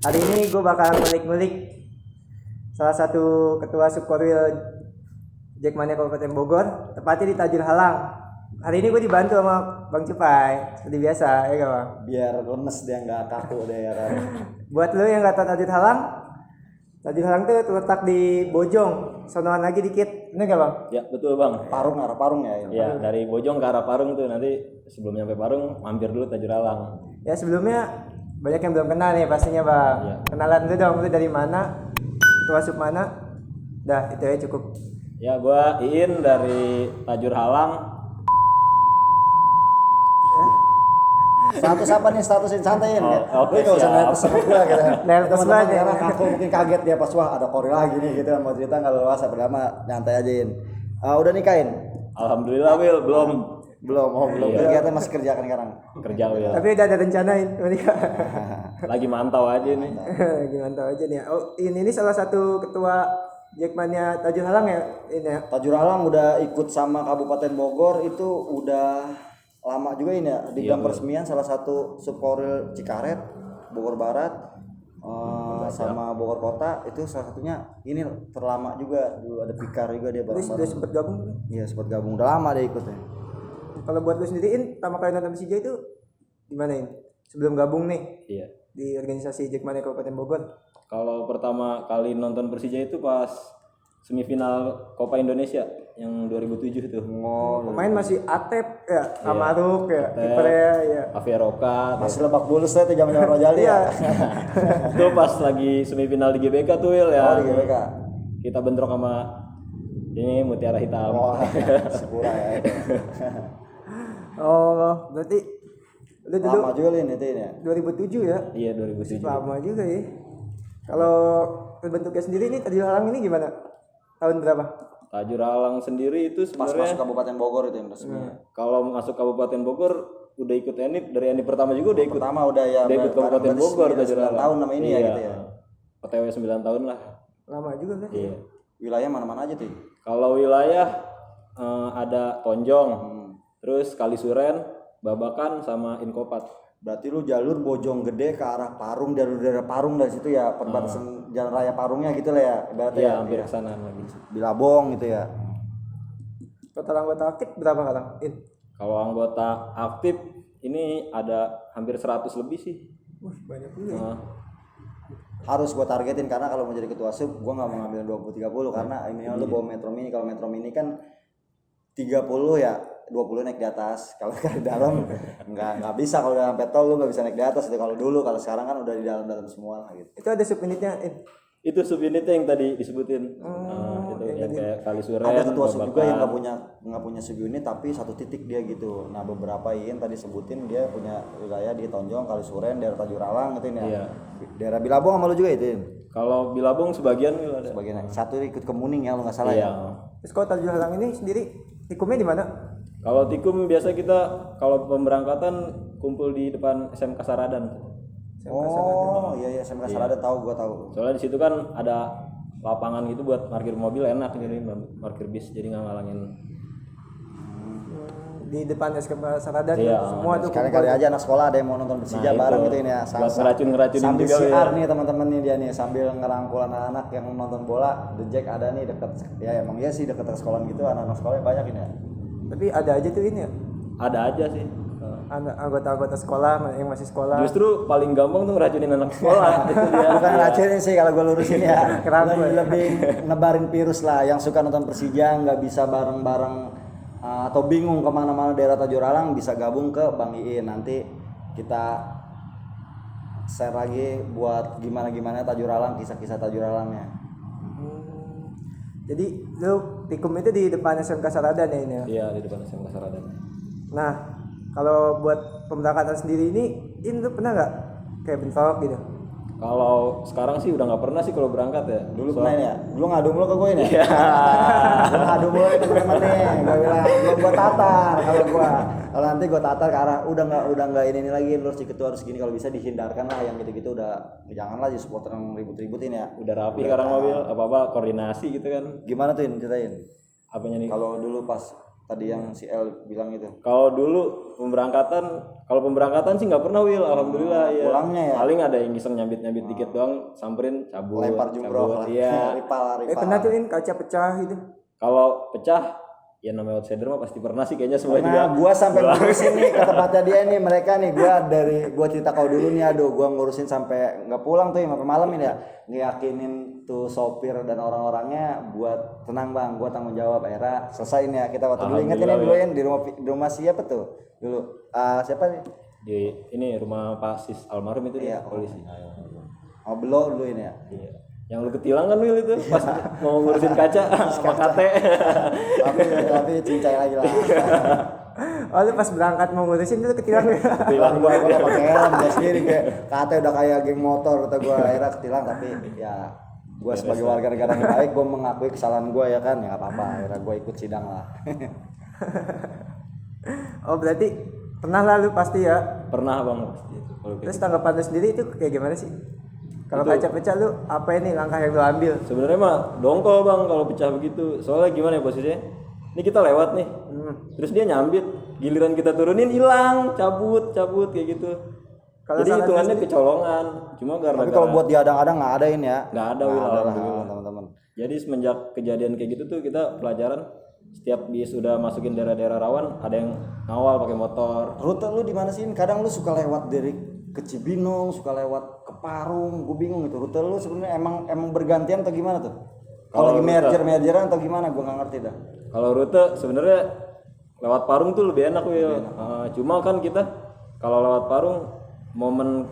Hari ini gue bakal ngulik-ngulik salah satu ketua subkorwil Jackmania Kabupaten Bogor, tepatnya di Tajur Halang. Hari ini gue dibantu sama Bang Cupai, seperti biasa, ya gak Bang? Biar lemes dia nggak kaku deh ya kan. Buat lo yang gak tahu Tajur Halang tuh terletak di Bojong, sonoan lagi dikit, ini gak Bang? Ya betul bang. Parung arah Parung ya. Ya dari Bojong ke arah Parung tuh nanti sebelum nyampe Parung mampir dulu Tajur Halang. Ya sebelumnya banyak yang belum kenal nih pastinya Bang. Iya. Kenalan dulu dong, lu dari mana? Ketua sub mana? Dah, itu aja cukup. Ya gua Iin dari Tajur Halang. Status apa nih, statusin santain ya. Oke, Lu nggak usah siap. nervous sama gua gitu. Nervous Teman-teman banget ya. karena kaku mungkin kaget dia pas wah ada Kori lagi nih gitu, mau cerita nggak leluasa, pertama nyantai ajain. Udah nikahin? Alhamdulillah Wil belum Belum. Iya. Kegiatan masih kerja kan sekarang. kerja Wil. Tapi udah ada rencanain menikah. Lagi mantau aja nih. Gimana tahu aja nih. Oh, ini salah satu ketua Jackmania Tajur Halang ya ini ya. Tajur Halang udah ikut sama Kabupaten Bogor itu udah lama juga ini ya, di gang peresmian salah satu subkorwil Cikaret, Bogor Barat, sama Bogor Kota itu salah satunya ini terlama juga. Dulu ada Pikar juga dia Terus udah sempet gabung. Iya sempat gabung, udah lama dia ikutnya. Kalau buat lu sendiriin, pertama kali nonton Persija itu gimana ini? Sebelum gabung nih Iya. di organisasi Jackmania Kabupaten Bogor. Kalau pertama kali nonton Persija itu pas semifinal Copa Indonesia yang 2007 itu. Pemain masih Atep ya, Amaruk ya, kipernya ya. Avieroka. Masih Lebak Bulus tuh zaman Rojali ya. Itu pas lagi semifinal di GBK tuh Wil ya. Di GBK. Kita bentrok sama ini Mutiara Hitam. Wah, Sepura ya. Oh, berarti lu dulu Lama juga ini ya. 2007 ya. Iya 2007. Lama juga ya. Kalau bentuknya sendiri nih Tajur Halang ini gimana? Tahun berapa? Tajur Halang sendiri itu Pas sebenarnya masuk Kabupaten Bogor itu yang resmi. kalau masuk Kabupaten Bogor udah ikut Enip, dari Enip pertama juga udah ikut. Pertama udah ya. Udah ikut Kabupaten Bogor Tajur 9 Halang. tahun nama ini ya gitu ya. OTW 9 tahun lah. Lama juga kan? Iya. Wilayah mana-mana aja tuh. Kalau wilayah ada Tonjong, terus Kalisuren, Babakan sama Inkopat. Berarti lu jalur Bojonggede ke arah Parung, dari daerah Parung dari situ ya, perbatasan jalan raya Parungnya gitu lah ya. Ibaratnya Iya, ya. hampir ke sana lagi. Bilabong gitu ya. Total anggota aktif berapa sekarang? Kalau anggota aktif ini ada hampir 100 lebih sih. Banyak juga. Ya. Harus gua targetin karena kalau mau jadi ketua sub gua nggak mau ngambil 20-30 karena ini lu bawa Metro Mini. Kalau Metro Mini kan 30 ya 20 naik di atas. Kalau di dalam nggak bisa, kalau udah sampai tol lu nggak bisa naik di atas itu kalau dulu. Kalau sekarang kan udah di dalam semua lah gitu. Itu ada subunitnya. Itu subunitnya yang tadi disebutin. Itu yang kayak Kalisuren, Ada ketua sub juga yang Babakan. nggak punya subunit tapi satu titik dia gitu. Nah beberapa Iin tadi sebutin dia punya wilayah di Tonjong, Kalisuren, daerah Tajur Halang gitu ya. Iya. Daerah Bilabong sama lu juga itu. Kalau Bilabong sebagian ada. Sebagian satu ikut ke Muning ya lu nggak salah Iya. ya. Terus kalau Tajur Halang ini sendiri tikumnya di mana? Kalau tikum biasa kita kalau pemberangkatan kumpul di depan SMK Saradan. Oh iya SMK Sarada tahu, gua tahu. Soalnya di situ kan ada lapangan gitu buat parkir mobil enak, jadi parkir bis jadi nggak ngalangin. Di depan SKP Saradan Iya, semua tuh Kali-kali aja anak sekolah ada yang mau nonton Persija Nah, bareng itu. gitu ini ya. Buat ngeracun-ngeracunin sambil juga, siar ya. nih teman-teman nih dia nih sambil ngerangkul anak-anak yang nonton bola. The Jack ada nih deket ya, emang iya sih deket sekolah gitu, anak-anak sekolah banyak ini ya. Tapi ada aja tuh ini ya. Ada aja sih. Anggota-anggota sekolah yang masih sekolah. Justru paling gampang tuh ngeracunin anak sekolah. Itu dia. Bukan ngajarin sih kalau gue lurusin ya. Kenapa? lebih nebarin virus lah yang suka nonton Persija nggak bisa bareng-bareng atau bingung kemana-mana daerah Tajur Halang bisa gabung ke Bang Iin. Nanti kita share lagi buat gimana Tajur Halang, kisah-kisah Tajur Halangnya. Jadi lu tikum itu di depan SMK Saradan ya ini ya. Iya di depan SMK Saradan. Nah, kalau buat pemberangkatan sendiri ini lu pernah nggak kayak bentrok gitu? Kalau sekarang sih udah nggak pernah sih kalau berangkat ya. Dulu pernah ya? Dulu ngadu mulu ke gue ini ya? Gue ngadu mulu ke temen-temen nih. Gue bilang, belum gue tatar kalau gue. Kalau nanti gue tatar ke arah, udah nggak ini lagi, lu harus ketua harus gini. Kalau bisa dihindarkan lah yang gitu-gitu udah. Janganlah jadi supporter yang ribut-ributin ya. Udah rapi sekarang mobil, apa-apa koordinasi gitu kan. Gimana tuh ceritain? Apanya nih? Kalau dulu pas tadi yang si L bilang itu. Kalau dulu kalau pemberangkatan sih nggak pernah Will, alhamdulillah ya. Pulangnya ya? Paling ada yang iseng nyambit dikit doang, samperin cabut. Lempar jumroh lah. Iya. Ripal. Pernah tuh kaca pecah gitu. Kalau pecah, ya namanya outsider mah pasti pernah sih kayaknya semua juga. Nah, gua sampai ngurusin nih ke tempatnya dia nih, mereka nih gua cerita kau dulu nih, aduh gua ngurusin sampai nggak pulang tuh sampai malam ini ya, ngeyakinin tuh sopir dan orang-orangnya buat tenang bang, gua tanggung jawab. Akhirnya selesai nih ya kita waktu dulu, ingetin ya dulu di rumah siapa tuh dulu, siapa nih Di ini rumah Pak Sis almarhum itu Iya, dia polisi. oh belum dulu ini ya. Iya. Yang lu ketilang kan Will itu pas mau ngurusin kaca sama kate. tapi cincai lagi lah. Oh lu pas berangkat mau ngurusin itu ketilang. Tilang gua pakai helm dia sendiri kayak kata udah kayak geng motor, kata gua akhirnya ketilang. Tapi ya gua sebagai warga negara yang baik, gua mengakui kesalahan gua ya kan, ya nggak apa-apa. Akhirnya gua ikut sidang lah. Oh berarti pernah lah lu pasti ya. Pernah bang pasti itu. Kalau kayak Terus tanggapan lu sendiri itu kayak gimana sih? Kalau kaca pecah lu apa ini langkah yang lu ambil? sebenarnya mah dongkol bang kalau pecah begitu. Soalnya gimana ya posisinya? Ini kita lewat nih, terus dia nyambit, giliran kita turunin hilang, cabut kayak gitu. Kalau Jadi salah hitungannya kecolongan. Cuma Tapi kalau buat diadang-adang nggak ada ini ya. nggak ada Nggak Will, ada lah alhamdulillah. teman-teman. Jadi semenjak kejadian kayak gitu tuh kita pelajaran setiap bis udah masukin daerah-daerah rawan ada yang ngawal pakai motor. Rute lu di mana sih? Kadang lu suka lewat dari ke Cibinong, suka lewat ke Parung, gue bingung itu. Rute lu sebenarnya emang bergantian atau gimana tuh? Kalau lagi mergeran atau gimana? Gue nggak ngerti dah. Kalau rute sebenarnya lewat Parung tuh lebih enak Will. Cuma kan kita kalau lewat Parung momen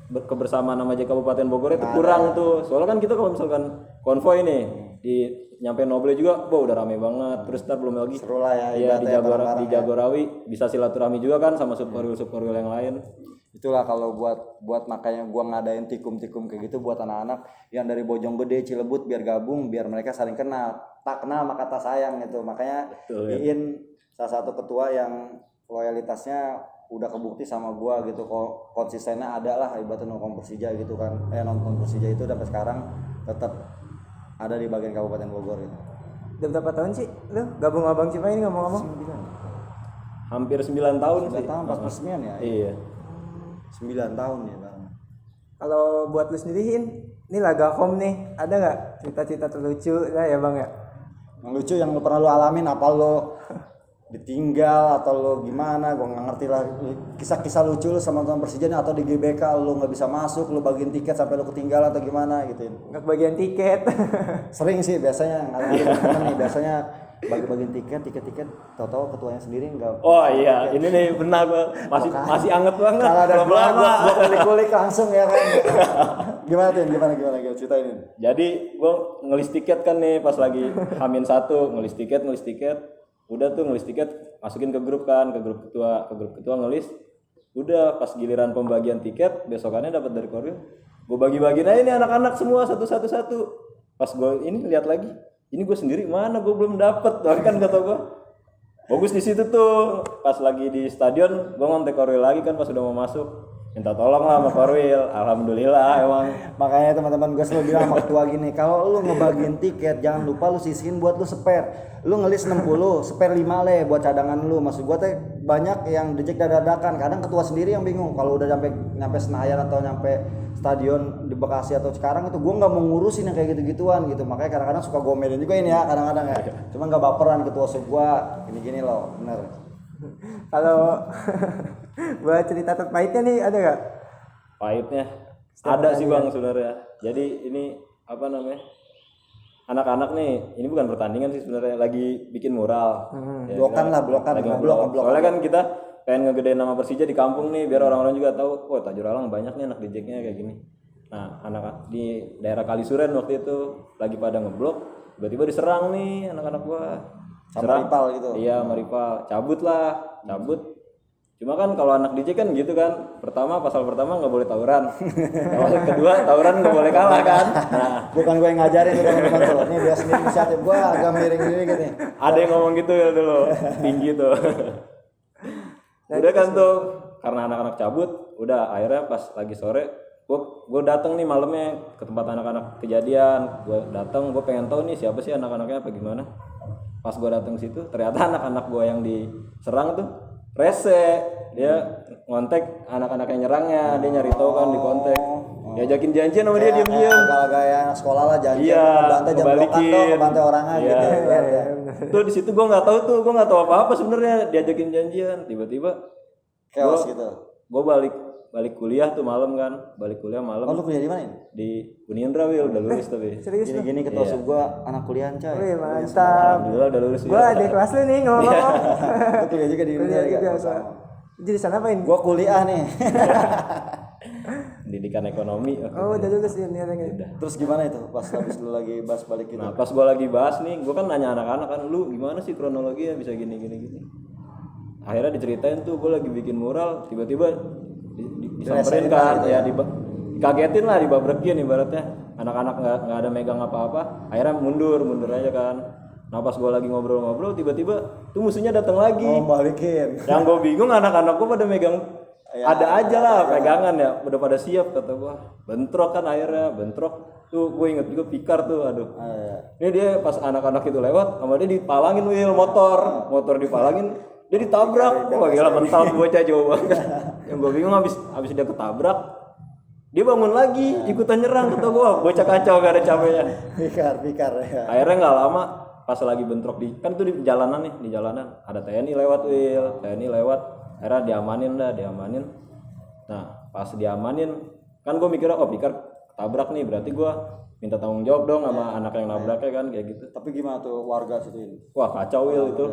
kebersamaan sama aja Kabupaten Bogor itu kurang tuh. Soalnya kan kita kalau misalkan konvoy nih di nyampe Noble juga, udah rame banget. Terus ntar belum lagi Seru lah ya. iya di ibaratnya di Jagorawi bisa silaturahmi juga kan sama subkorwil yang lain. Itulah kalau buat makanya gua ngadain tikum-tikum kayak gitu buat anak-anak yang dari Bojonggede, Cilebut biar gabung, biar mereka saling kenal. Tak kenal maka tak sayang gitu. Makanya Iin salah satu ketua yang loyalitasnya udah kebukti sama gua gitu, kok konsistennya ada lah, ibaratnya nonton Persija gitu kan. Nonton Persija itu sampai sekarang tetap ada di bagian Kabupaten Bogor gitu. Udah berapa tahun sih lu gabung sama Bang Cipa ini ngomong-ngomong? Hampir 9 tahun sih. 9 tahun pas resmian ya. Iya. 9 tahun ya bang. Kalau buat lu sendiri ini laga home nih, ada nggak cerita-cerita terlucu lah ya Bang ya? Yang lucu yang pernah lu alamin, apa lo ditinggal atau lo gimana, gue nggak ngerti lah. Kisah-kisah lucu lu sama nonton Persija atau di GBK lo nggak bisa masuk, lo bagiin tiket sampai lo ketinggalan atau gimana gitu. Nggak bagian tiket. Sering sih biasanya teman nih biasanya bagi-bagiin tiket tahu-tahu ketuanya sendiri nggak. Oh iya, ini nih benar Bang. Masih anget banget. Kalau ada Lama-lama. gua kulik-kulik langsung ya kan. Gimana ceritain. Jadi gue ngelis tiket kan nih pas lagi H-1 ngelis tiket. Udah tuh ngelis tiket masukin ke grup ketua ngelis. Udah pas giliran pembagian tiket besokannya dapat dari Korwil. Gue bagi-bagiin aja nih anak-anak semua satu. Pas gue ini lihat lagi, ini gue sendiri mana gue belum dapet. Kan kata gue bagus di situ tuh. Pas lagi di stadion gue ngontek Korwil lagi kan pas udah mau masuk. Minta tolong lah sama Korwil, alhamdulillah emang. Makanya teman-teman gue selalu bilang sama ketua gini, kalau lu ngebagiin tiket jangan lupa lu sisihin buat lu spare. Lu ngelis 60, spare 5 le buat cadangan lu. Maksud gue teh banyak yang dejek dadakan. Kadang ketua sendiri yang bingung kalau udah nyampe Senayan atau nyampe stadion di Bekasi atau sekarang itu gue nggak mau ngurusin yang kayak gitu-gituan gitu. Makanya kadang-kadang suka gomelin juga ini ya kadang-kadang ya. Cuma nggak baperan ketua sub gue gini-gini loh, bener. Kalau buat cerita terpahitnya nih ada nggak? Pahitnya ada sih Bang sebenarnya. Jadi ini apa namanya? Anak-anak nih, ini bukan pertandingan sih sebenarnya, lagi bikin mural. Ya, Blokan. lagi ngeblok. Soalnya kan kita pengen ngegedein nama Persija di kampung nih, biar orang-orang juga tahu, oh Tajur Alang banyak nih anak dijeknya kayak gini. Nah, anak di daerah Kalisuren waktu itu lagi pada ngeblok, tiba-tiba diserang nih anak-anak gua. Sama Ripal gitu. Iya, sama Ripal. Cabut. Cuma kan kalau anak DJ kan gitu kan, pasal pertama nggak boleh tawuran, pasal kedua tawuran nggak boleh kalah kan. Nah, Bukan gue yang ngajarin tuh teman-teman tuh. Ini dia sendiri inisiatif, gue agak miring gitu nih. ada yang ngomong gitu ya dulu, tinggi tuh. Udah kan tuh, karena anak-anak cabut, udah akhirnya pas lagi sore, gue datang nih malamnya ke tempat anak-anak kejadian. Gue datang, gue pengen tahu nih siapa sih anak-anaknya apa gimana. pas gue datang situ ternyata anak-anak gue yang diserang tuh rese, dia ngontek anak-anak yang nyerangnya, dia nyari tahu kan di kontak, diajakin janjian sama dia diam-diam. Agak-agak ya anak sekolah lah janji Iya, bantai jam blokan dong, bantai orangan iya. gitu. Ya. Tuh di situ gue nggak tahu apa-apa sebenarnya, diajakin janjian, tiba-tiba Chaos gitu. gue balik kuliah tuh malam kan, balik kuliah malam Oh, lu kuliah di mana ini? di Unindra Wil, udah lulus tapi. Serius lu? Gini-gini ketua sub gua anak kuliahan coy. Wih, mantap. Alhamdulillah udah lulus. Gua ada kelas lu nih ngomong. Gua kuliah juga di Kuliah Indonesia. juga gua. Jadi sana apain? Gua kuliah nih. Pendidikan ekonomi. Oh, udah lulus dia nih. Terus gimana itu pas habis lu lagi bahas balik gitu? Nah pas gue lagi bahas nih, gue kan nanya anak-anak kan, lu gimana sih kronologi ya bisa gini. Akhirnya diceritain tuh gue lagi bikin mural, tiba-tiba disamperin kan, ya dikagetin lah, dibabrekin ibaratnya. Anak-anak nggak ada megang apa-apa, akhirnya mundur aja kan. Nah pas gue lagi ngobrol-ngobrol, tiba-tiba tuh musuhnya datang lagi. Oh, balikin. Yang gue bingung anak-anak gue pada megang, ada aja lah pegangan ya, udah pada siap kata gue. Bentrok kan akhirnya, tuh gue inget juga Pikar tuh, aduh. Ini dia pas anak-anak itu lewat, sama dia dipalangin Wil motor dipalangin, dia ditabrak. Wah gila mental bocah jauh banget. Yang gue bingung habis dia ketabrak, dia bangun lagi ikutan nyerang kata gue, bocah kacau gak ada capeknya. Pikar ya. Akhirnya nggak lama pas lagi bentrok kan tuh di jalanan ada TNI lewat akhirnya diamanin. Nah pas diamanin kan gue mikirnya Pikar ketabrak nih, berarti gue minta tanggung jawab dong sama anak yang nabraknya kan kayak gitu. Tapi gimana tuh warga situ ini? Wah kacau Wil itu.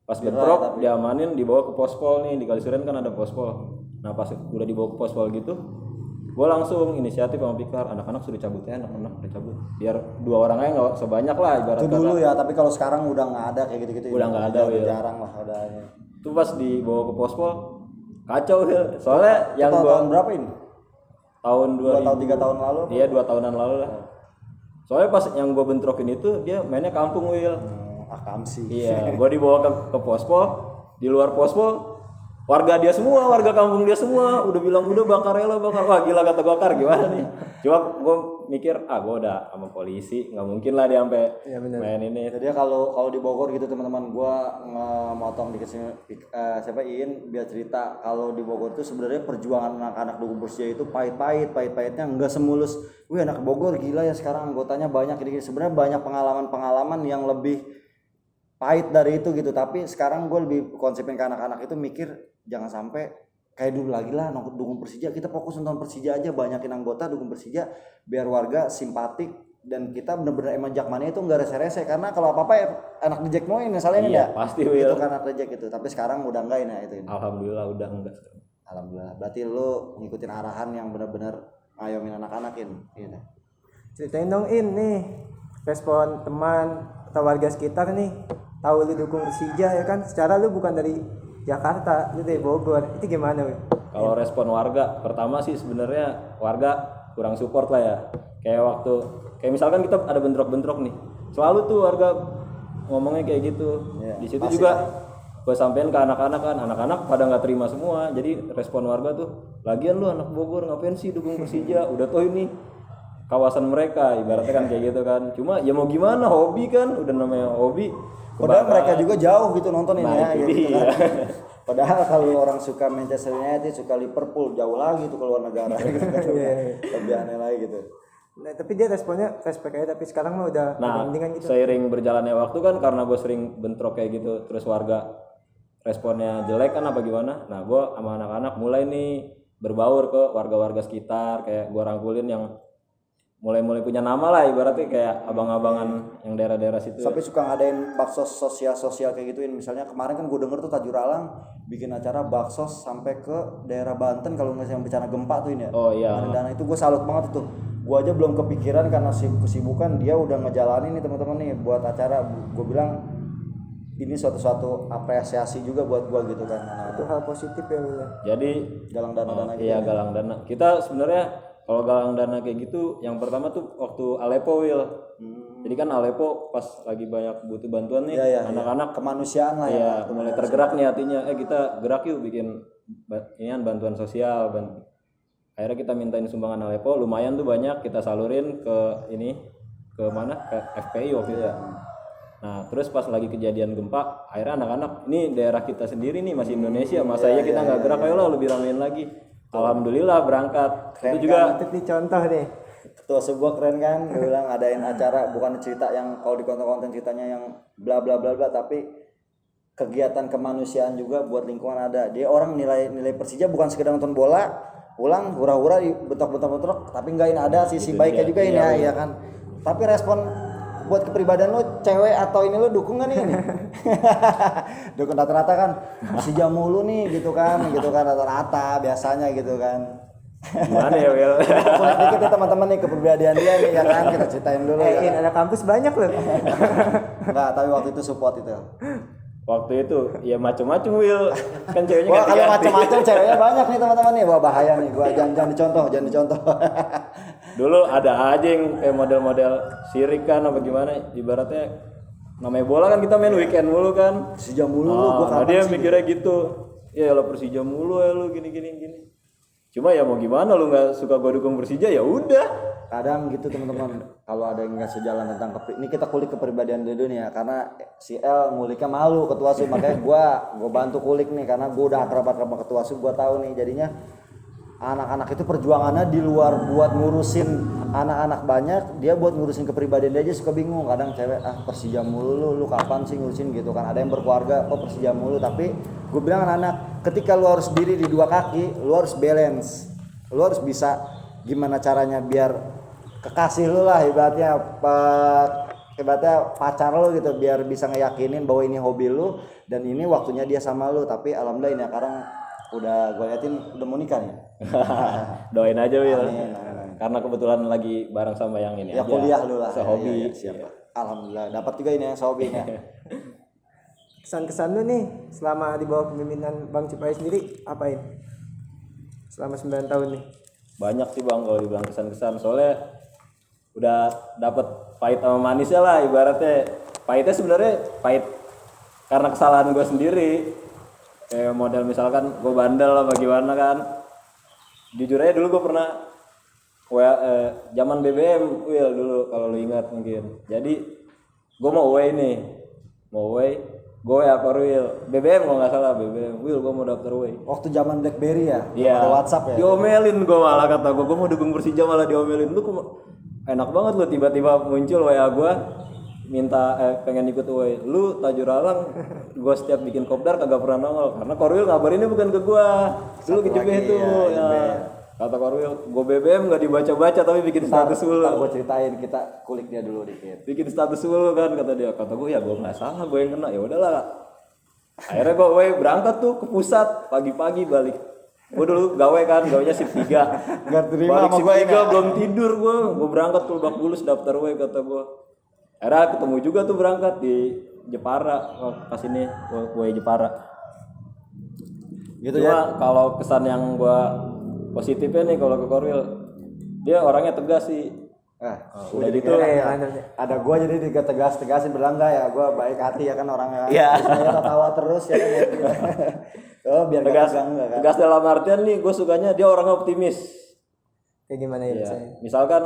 Pas bentrok diamanin, dibawa ke pospol nih, di Kalisuren kan ada pospol. Nah pas udah dibawa ke pospol gitu, gue langsung inisiatif sama Pikar, anak-anak sudah cabut ya, anak-anak udah cabut, biar 2 orang aja nggak sebanyak lah ibarat Itu dulu ya, tapi kalau sekarang udah nggak ada kayak gitu-gitu. Udah nggak ada, udah Wil. jarang lah udah. Itu pas dibawa ke pospol kacau Wil. Soalnya yang tahun berapa ini? tahun 2 tahun 3 tahun lalu? Iya 2 tahunan lalu lah. Soalnya pas yang gue bentrokin itu dia mainnya kampung Wil. Akamsi. Iya, gue dibawa ke pospol, di luar pospol warga kampung dia semua udah bilang udah bakar. Wah gila kata Gokar, gimana nih? Cuma gue mikir gue udah sama polisi, nggak mungkin lah dia sampai main ini. Jadi kalau di Bogor gitu teman-teman, gua ngemotong dikit siapa Iin biar cerita kalau di Bogor tuh sebenarnya perjuangan anak-anak Dukun Persija itu pahitnya nggak semulus. Wih anak Bogor gila ya sekarang anggotanya banyak gini. Sebenarnya banyak pengalaman yang lebih pahit dari itu gitu, tapi sekarang gue lebih konsepin ke anak-anak itu mikir jangan sampai kayak dulu lagi lah dukung Persija, kita fokus nonton Persija aja, banyakin anggota dukung Persija biar warga simpatik dan kita bener-bener emang jakmania itu nggak rese-rese, karena kalau apa-apa ya anak di Jack Moin misalnya ini ya pasti itu kan anak reject gitu, tapi sekarang udah enggak ini ya itu. Alhamdulillah udah enggak. Alhamdulillah, berarti lu ngikutin arahan yang bener-bener ngayomin anak-anakin gitu. Ceritain dong nih respon teman atau warga sekitar nih, tahu lu dukung Persija ya kan, secara lu bukan dari Jakarta, lu dari Bogor, itu gimana Wil? Kalau respon warga, pertama sih sebenarnya warga kurang support lah ya. Kayak misalkan kita ada bentrok-bentrok nih, selalu tuh warga ngomongnya kayak gitu. Di situ juga gue sampein ke anak-anak kan, anak-anak pada nggak terima semua. Jadi respon warga tuh, lagian lu anak Bogor ngapain sih dukung Persija? Udah tuh ini kawasan mereka, ibaratnya kan kayak gitu kan. Cuma ya mau gimana, hobi kan, udah namanya hobi. Padahal mereka juga jauh gitu nonton ini ya gitu kan. Padahal kalau orang suka Manchester United, suka Liverpool, jauh lagi tuh keluar negara gitu kan. Lebih aneh lagi gitu. Nah, tapi dia responnya respect aja, tapi sekarang mah udah mendingan gitu. Seiring berjalannya waktu kan, karena gue sering bentrok kayak gitu, terus warga responnya jelek kan apa gimana. Nah gue sama anak-anak mulai nih berbaur ke warga-warga sekitar, kayak gue rangkulin yang mulai punya nama lah, ibaratnya kayak abang-abangan yang daerah-daerah situ. Sampai suka ngadain baksos sosial kayak gituin. Misalnya kemarin kan gue denger tuh Tajur Alang bikin acara baksos sampai ke daerah Banten kalau nggak yang bencana gempa tuh ini ya. Oh iya. Dan itu gue salut banget tuh. Gue aja belum kepikiran karena kesibukan, dia udah ngejalanin nih teman-teman nih buat acara. Gue bilang ini suatu apresiasi juga buat gue gitu kan. Itu hal positif ya Wil. Jadi galang dana gitu. Iya galang dana. Kita sebenarnya kalau galang dana kayak gitu, yang pertama tuh waktu Aleppo Wil. Jadi kan Aleppo pas lagi banyak butuh bantuan nih, anak-anak kemanusiaan lah ya. Mulai tergerak nih hatinya, kita gerak yuk bikin bantuan sosial. Akhirnya kita mintain sumbangan Aleppo, lumayan tuh banyak, kita salurin ke mana? Ke FPI waktu itu ya. Nah terus pas lagi kejadian gempa, akhirnya anak-anak ini daerah kita sendiri nih masih Indonesia, masa iya kita nggak gerak, ayolah lebih ramein lagi. Alhamdulillah berangkat. Keren Itu juga Itu nih contoh nih. ketua sebuah keren kan, gue bilang adain acara bukan cerita yang kalau di konten-konten ceritanya yang bla bla bla bla, tapi kegiatan kemanusiaan juga buat lingkungan ada. Dia orang nilai Persija bukan sekedar nonton bola, pulang hura-hura bentok-bentok, tapi enggak, ini ada sisi baiknya juga ini ya kan. Tapi respon buat kepribadian lo cewek atau ini lo dukung gak nih ini? Dukung rata-rata kan Persija mulu nih gitu kan rata-rata biasanya gitu kan. gimana ya Will? Kulik dikit ya teman-teman nih kepribadian dia nih ya kan, kita ceritain dulu ya. Ada kampus banyak loh. Enggak, tapi waktu itu support itu. Waktu itu ya macem-macem Will, kan ceweknya Wah, kalau ganti-ganti. macam-macam ceweknya banyak nih teman-teman nih. Wah, bahaya nih. Gua jangan dicontoh. Dulu ada aja yang kayak model-model sirik kan apa gimana, ibaratnya namanya bola kan kita main weekend mulu kan. Persija mulu lu, gua Nah, kapan dia sih? mikirnya gitu. Ya lo Persija mulu ya lu gini. Cuma ya mau gimana, lu nggak suka gua dukung Persija ya udah. Kadang gitu teman-teman. Kalau ada yang nggak sejalan tentang ini kita kulik kepribadian dulu nih ya, karena si L nguliknya malu ketua sub, makanya gua bantu kulik nih karena gua udah akrab sama ketua sub, gua tahu nih jadinya anak-anak itu perjuangannya di luar buat ngurusin anak-anak banyak, dia buat ngurusin kepribadian dia aja suka bingung. Kadang cewek Persija mulu lu kapan sih ngurusin gitu kan. Ada yang berkeluarga kok Persija mulu, tapi gue bilang anak-anak ketika lu harus diri di dua kaki, lu harus balance, lu harus bisa gimana caranya biar kekasih lu lah ibaratnya pacar lu gitu, biar bisa ngeyakinin bahwa ini hobi lu dan ini waktunya dia sama lu. Tapi alhamdulillah ini sekarang udah gue liatin udah mau nikah nih. Doain aja Will. Amin. Karena kebetulan lagi bareng sama yang ini Ya aja. kuliah lu lah. Sehobi. Ya, siapa? Alhamdulillah dapat juga ini yang sehobinya. Kesan-kesan lu nih selama di bawah kepemimpinan Bang Cipai sendiri apain? Selama 9 tahun nih. Banyak sih Bang kalau dibilang kesan-kesan, soalnya udah dapet pahit sama manisnya lah ibaratnya. Pahitnya sebenarnya pahit karena kesalahan gue sendiri. Kayak model misalkan gue bandel apa gimana kan. Jujur aja dulu gue pernah zaman BBM Will dulu kalau lu ingat mungkin. Jadi gue mau away nih. Gue apa Will? BBM kalau nggak salah BBM. Will gue mau daftar away. Waktu zaman BlackBerry ya, Iya. ada WhatsApp ya. Diomelin gue malah, kata gue mau dukung Persija malah diomelin. Lu enak banget lu tiba-tiba muncul WA gue minta pengen ikut away. Lu Tajur Alang gue setiap bikin kopdar kagak pernah nongol karena Korwil ngabarinnya bukan ke gue. Dulu ke Jebeh lagi, tuh ya, ya. Kata Korwil, gue BBM gak dibaca-baca tapi bikin status dulu. Gue ceritain, kita kulik dia dulu dikit. Bikin status dulu kan kata dia. Kata gue ya gue nggak salah, gue yang kena. Ya udahlah. Akhirnya gue berangkat tuh ke pusat pagi-pagi balik. Gue dulu gawenya shift 3. Gak terima Balik sama shift gue 3 belum tidur gue berangkat ke Lebak Bulus daftar W kata gue. Akhirnya ketemu juga tuh berangkat di Jepara pas ini W Jepara. Gitu Cuma ya. kalau kesan yang gue positifnya nih kalau ke Korwil, dia orangnya tegas sih. Udah gitu Ada gue jadi tegasin bilang enggak ya, gue baik hati ya kan orangnya. Iya. Saya tawa terus ya kan. Oh biar tegas, gak enggak kan. tegas dalam artian nih gue sukanya dia orangnya optimis. Kayak gimana ya Iya. biasanya? Misalkan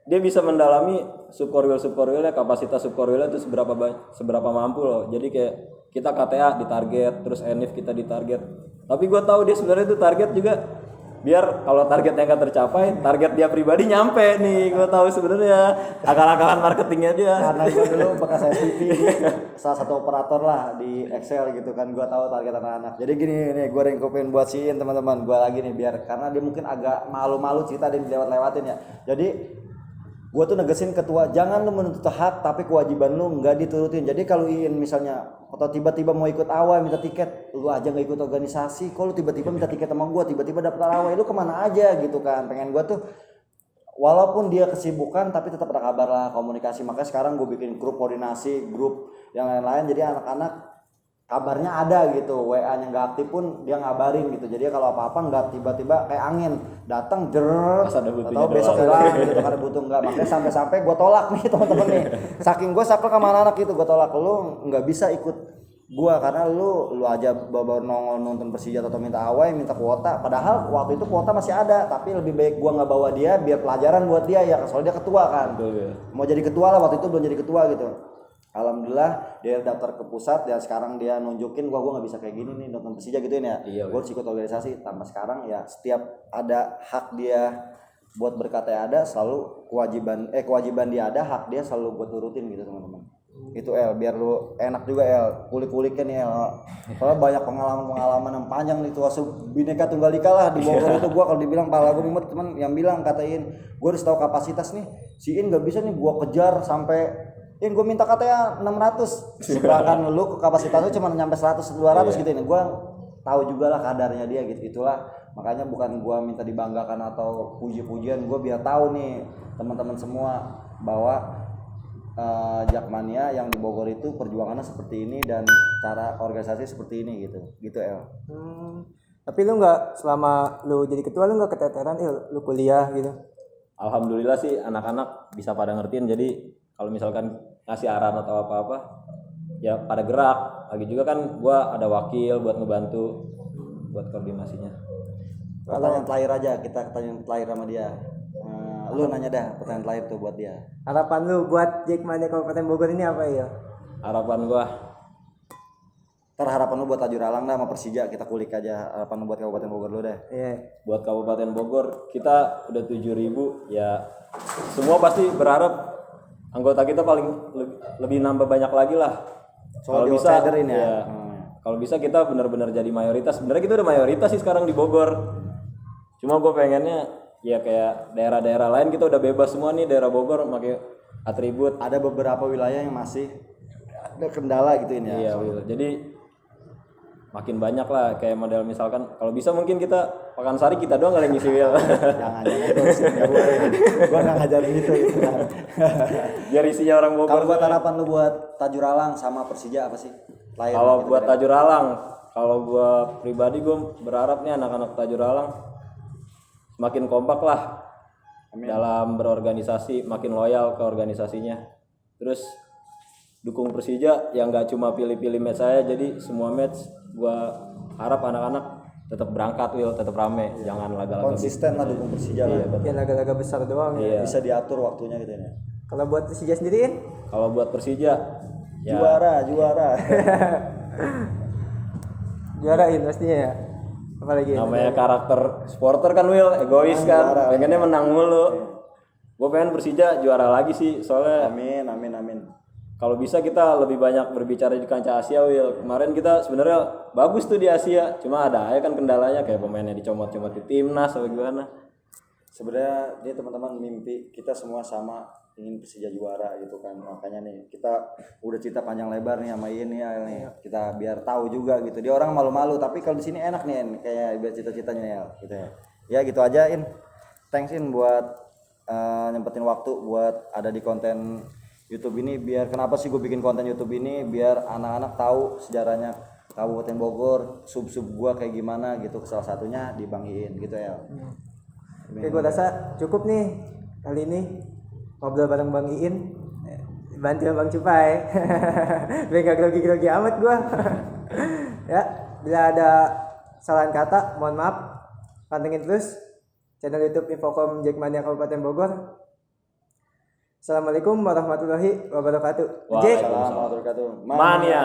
dia bisa mendalami subkorwilnya, kapasitas subkorwilnya itu seberapa mampu loh. Jadi kayak kita KTA ditarget, terus ENIF kita ditarget. Tapi gue tahu dia sebenarnya itu target juga biar kalau targetnya nggak tercapai, target dia pribadi nyampe nih. Gue tahu sebenarnya akal-akalan marketingnya dia. Karena gue dulu bekas SPP, salah satu operator lah di Excel gitu kan, gue tahu target anak-anak. Jadi gini nih, gue ringkupin buat siin teman-teman gue lagi nih, biar karena dia mungkin agak malu-malu cerita dia dilewat-lewatin ya. Jadi gue tuh negesin ketua, jangan lu menuntut hak tapi kewajiban lu nggak diturutin. Jadi kalau Iin misalnya atau tiba-tiba mau ikut awal minta tiket, lu aja nggak ikut organisasi, kok lu tiba-tiba minta tiket sama gue, tiba-tiba daftar awal, lu kemana aja gitu kan. Pengen gue tuh walaupun dia kesibukan tapi tetap ada kabar lah, komunikasi. Makanya sekarang gue bikin grup koordinasi, grup yang lain-lain, jadi anak-anak kabarnya ada gitu, WA-nya nggak aktif pun dia ngabarin gitu. Jadi kalau apa-apa nggak tiba-tiba kayak angin datang jer atau besok hilang gitu karena butuh, nggak. Makanya sampai-sampai gue tolak nih teman-teman nih, saking gue saklek sama anak gitu, gue tolak, lu nggak bisa ikut gue karena lu aja baru nongol nonton Persija atau minta away, minta kuota, padahal waktu itu kuota masih ada, tapi lebih baik gue nggak bawa dia biar pelajaran buat dia ya, soalnya dia ketua kan. Betul, ya. Mau jadi ketua lah, waktu itu belum jadi ketua gitu. Alhamdulillah dia daftar ke pusat dan sekarang dia nunjukin gua nggak bisa kayak gini nih nonton Persija gituin ya. Iya, Gua harus ikut organisasi. Tambah sekarang ya setiap ada hak dia buat berkata ya ada, selalu kewajiban dia ada, hak dia selalu buat turutin gitu teman-teman. Itu biar lu enak juga kulik-kulikin ya. Soalnya banyak pengalaman yang panjang nih tuh Bhinneka Tunggal Ika lah di Bogor itu. Gua kalau dibilang pala gua mumet, teman yang bilang katain gua harus tahu kapasitas nih. Si In nggak bisa nih gua kejar sampai In gue minta katanya 600. Sedangkan lu kapasitas lu cuma nyampe 100 200 gitu ini. Gua tahu juga lah kadarnya dia gitu. Itulah makanya bukan gua minta dibanggakan atau puji-pujian, gua biar tahu nih teman-teman semua bahwa Jakmania yang di Bogor itu perjuangannya seperti ini dan cara organisasi seperti ini gitu El. Tapi lu nggak, selama lu jadi ketua lu nggak keteteran lu kuliah gitu? Alhamdulillah sih anak-anak bisa pada ngertiin, jadi kalau misalkan ngasih arahan atau apa-apa ya pada gerak. Lagi juga kan gua ada wakil buat ngebantu buat koordinasinya. Pertanyaan terakhir aja, kita pertanyaan terakhir sama dia. Lu nanya dah pertanyaan terakhir tuh buat dia. Harapan lu buat Jakmania Kabupaten Bogor ini apa ya? Harapan gua, Harapan lu buat Tajur Alang dah sama Persija, kita kulik aja harapan lu buat Kabupaten Bogor lu deh. Iya. buat Kabupaten Bogor kita udah 7.000 ya, semua pasti berharap anggota kita paling lebih nambah banyak lagi lah. Kalau Soal bisa outsiderin ya. ya, kalau bisa kita benar-benar jadi mayoritas. Sebenarnya kita udah mayoritas sih sekarang di Bogor. Cuma gue pengennya ya kayak daerah-daerah lain kita udah bebas semua nih, daerah Bogor pakai atribut. Ada beberapa wilayah yang masih ada kendala gitu ini ya. Iya, Will. Jadi makin banyak lah kayak model misalkan kalau bisa mungkin kita Pakansari kita doang kali ngisi Will. Jangan gua nggak ngajarin itu gitu kan. Biar isinya orang Bogor. Kalau buat harapan lu buat Tajur Alang sama Persija apa sih? Lahir Kalau gitu buat kan. Tajur Alang, kalau gua pribadi gue berharap nih anak-anak Tajur Alang semakin kompak lah. Amin. Dalam berorganisasi, makin loyal ke organisasinya. Terus dukung Persija yang nggak cuma pilih-pilih match saya, jadi semua match gua harap anak-anak tetap berangkat, Will, tetap rame, jangan laga-laga Konsisten lah dukung Persija lah. Ya laga-laga besar doang ya. Iya. Bisa diatur waktunya gitu ya. Kalau buat Persija sendiriin? Kalau buat Persija ya Juara. Juarain pastinya ya. Apalagi namanya karakter supporter kan, Will, egois kan, pengennya menang mulu. Gue pengen Persija juara lagi sih, soalnya Amin. kalau bisa kita lebih banyak berbicara di kancah Asia, Will. Kemarin kita sebenarnya bagus tuh di Asia, cuma ada aja kan kendalanya kayak pemainnya dicomot-comot di timnas atau gimana. Sebenarnya dia teman-teman mimpi kita semua sama, ingin Persija juara gitu kan. Makanya nih kita udah cerita panjang lebar nih sama ini ya nih. Kita biar tahu juga gitu. Dia orang malu-malu tapi kalau di sini enak nih In. Kayak biar cita-citanya ya gitu ya. Ya gitu aja In. Thanks In buat nyempetin waktu buat ada di konten YouTube ini. Biar kenapa sih gue bikin konten YouTube ini, biar anak-anak tahu sejarahnya Kabupaten Bogor, sub-sub gua kayak gimana gitu. Salah satunya di Bang Iin gitu ya. Oke, gue rasa cukup nih kali ini ngobrol bareng Bang Iin, bantu Bang Cupai. Biar gak grogi-grogi amat gue. Ya, bila ada kesalahan kata mohon maaf. Pantengin terus channel YouTube Infocom Jakmania Kabupaten Bogor. Assalamualaikum warahmatullahi wabarakatuh. Waalaikumsalam. Assalamualaikum warahmatullahi wabarakatuh. Mania.